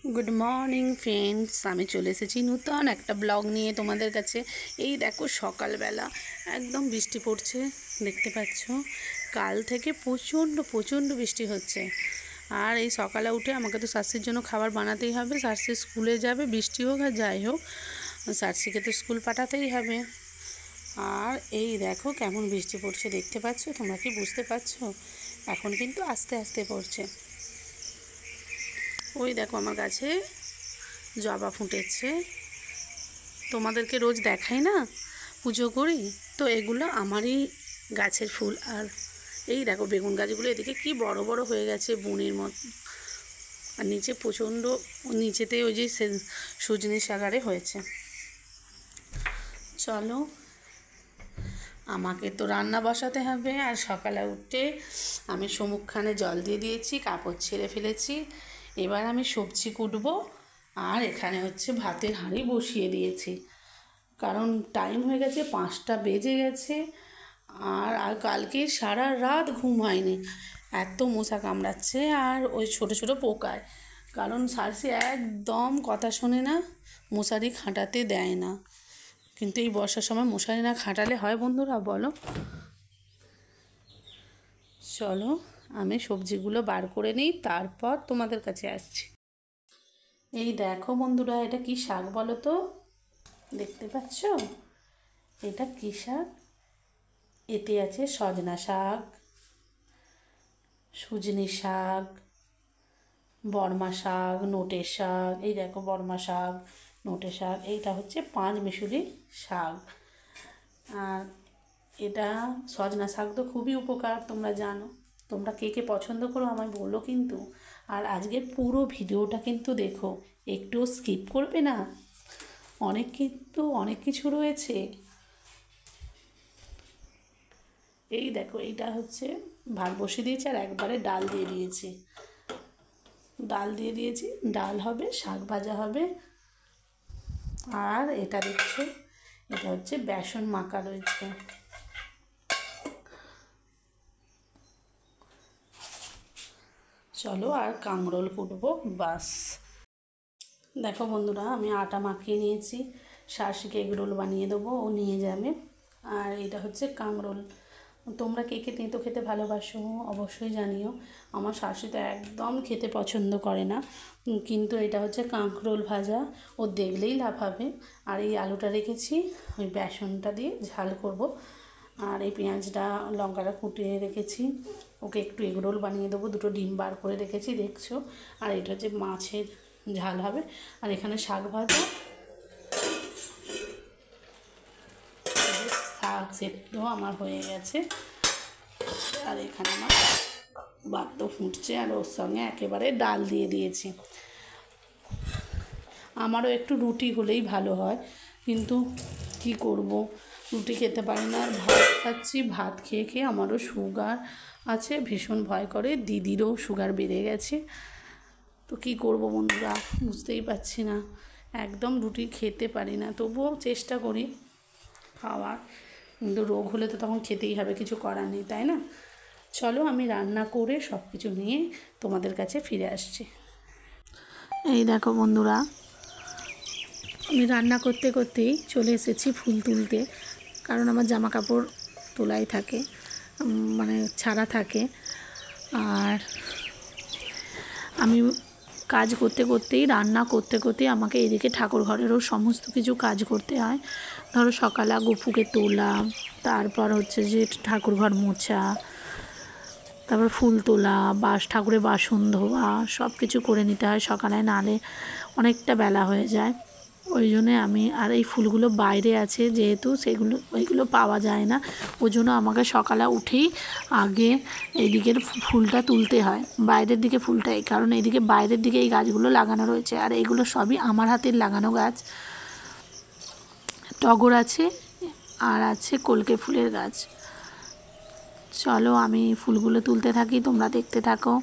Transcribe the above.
Good morning friends, আমি চলে এসেছি নতুন একটা ব্লগ নিয়ে তোমাদের কাছে। এই দেখো সকালবেলা একদম বৃষ্টি পড়ছে, দেখতে পাচ্ছ। কাল থেকে প্রচণ্ড বৃষ্টি হচ্ছে। আর এই সকালে উঠে আমাকে তো সার্সির জন্য খাবার বানাতেই হবে। সার্সি স্কুলে যাবে, বৃষ্টি হোক আর যাই হোক, সার্সিকে তো স্কুল পাঠাতেই হবে। আর এই দেখো কেমন বৃষ্টি পড়ছে, দেখতে পাচ্ছ? তোমরা কি বুঝতে পারছো? এখন কিন্তু আস্তে আস্তে পড়ছে। ওই দেখো আমার গাছে জবা ফুটেছে, তোমাদেরকে রোজ দেখাই না, পুজো করি তো, এগুলো আমারই গাছের ফুল। আর এই দেখো বেগুন গাছগুলো এদিকে কি বড় বড় হয়ে গেছে বনের মতো। আর নিচে প্রচণ্ড, নিচেতে ওই যে সজনে শাকারে হয়েছে। চলো, আমাকে তো রান্না বসাতে হবে। আর সকালে উঠে আমি সমুখখানে জল দিয়ে দিয়েছি, কাপড় ছেড়ে ফেলেছি। এবার আমি সবজি কুটবো। আর এখানে হচ্ছে ভাতের হাঁড়ি বসিয়ে দিয়েছি, কারণ টাইম হয়ে গেছে, 5টা বেজে গেছে। আর কালকে সারা রাত ঘুম হয়নি, এত মশা কামড়াচ্ছে আর ওই ছোট ছোট পোকায়। কারণ সার্সি একদম কথা শোনে না, মশারি খাটাতে দেয় না। কিন্তু এই বর্ষার সময় মশারি না খাটালে হয় বন্ধুরা, বলো? চলো আমি সবজিগুলো বার করে নিই, তারপর তোমাদের কাছে আসছি। এই দেখো বন্ধুরা, এটা কি শাক বলো তো? দেখতে পাচ্ছ এটা কি শাক? এতে আছে সজনা শাক, সুজনি শাক, বর্মা শাক, নোটে শাক। এই দেখো বর্মা শাক, নোটে শাক, এইটা হচ্ছে 5 মিশুলি শাক। আর এটা সজনা শাক তো খুবই উপকার, তোমরা জানো। তোমরা কে কে পছন্দ করো আমায় বলো কিন্তু। আর আজকের পুরো ভিডিওটা কিন্তু দেখো, একটুও স্কিপ করবে না। অনেক কিছু রয়েছে। এই দেখো, এইটা হচ্ছে ভাত বসিয়ে দিয়েছি আর একবারে ডাল দিয়ে দিয়েছি। ডাল হবে, শাক ভাজা হবে। আর এটা দেখছো, এটা হচ্ছে বেসন মাখা রয়েছে। চলো আর কাঁকরোল কুটবো, বাস। দেখো বন্ধুরা, আমি আটা মাখিয়ে নিয়েছি, শাশুড়িকে এগরোল বানিয়ে দেবো, ও নিয়ে যাবে। আর এটা হচ্ছে কাঁকরোল। তোমরা কে কে তেঁতো খেতে ভালোবাসো অবশ্যই জানিও। আমার শাশুড়ি তো একদম খেতে পছন্দ করে না, কিন্তু এটা হচ্ছে কাঁকরোল ভাজা, ও দেখলেই লাফাবে। আর এই আলুটা রেখেছি, ওই বেসনটা দিয়ে ঝাল করব। আর এই পেঁয়াজটা লঙ্কাটা কুটিয়ে রেখেছি, ওকে একটু এগরোল বানিয়ে দেবো। 2টো ডিম বার করে রেখেছি, দেখছো। আর এটা হচ্ছে মাছের ঝাল হবে। আর এখানে শাক ভাজা, শাক সেদ্ধ আমার হয়ে গেছে। আর এখানে আমার ভাত তো ফুটছে, আর ওর সঙ্গে একেবারে ডাল দিয়ে দিয়েছি। আমারও একটু রুটি হলেই ভালো হয়, কিন্তু কি করব, রুটি খেতে পারি না, আর ভাত খাচ্ছি। ভাত খেয়ে খেয়ে আমারও সুগার আছে, ভীষণ ভয় করে। দিদিরও সুগার বেড়ে গেছে। তো কী করব বন্ধুরা, বুঝতেই পারছি না, একদম রুটি খেতে পারি না। তবুও চেষ্টা করি খাওয়ার, কিন্তু রোগ হলে তো তখন খেতেই হবে, কিছু করার নেই, তাই না? চলো আমি রান্না করে সব কিছু নিয়ে তোমাদের কাছে ফিরে আসছি। এই দেখো বন্ধুরা, আমি রান্না করতে করতেই চলে এসেছি ফুল তুলতে, কারণ আমার জামা কাপড় তোলাই থাকে, মানে ছাড়া থাকে। আর আমি কাজ করতে করতেই, রান্না করতে করতেই আমাকে এদিকে ঠাকুর ঘরেরও সমস্ত কিছু কাজ করতে হয়। ধরো সকালে গপুকে তোলা, তারপর হচ্ছে যে ঠাকুর ঘর মোছা, তারপর ফুল তোলা, ঠাকুরের বাসন ধোয়া, সব কিছু করে নিতে হয় সকালে, নাহলে অনেকটা বেলা হয়ে যায়। ওই জন্যে আমি, আর এই ফুলগুলো বাইরে আছে যেহেতু, ওইগুলো পাওয়া যায় না, ওই জন্য আমাকে সকালে উঠেই আগে এইদিকের ফুলটা তুলতে হয়, বাইরের দিকে ফুলটা। এই কারণ এইদিকে বাইরের দিকে এই গাছগুলো লাগানো রয়েছে, আর এইগুলো সবই আমার হাতের লাগানো গাছ। টগর আছে, আর আছে কলকে ফুলের গাছ। চলো আমি ফুলগুলো তুলতে থাকি, তোমরা দেখতে থাকো।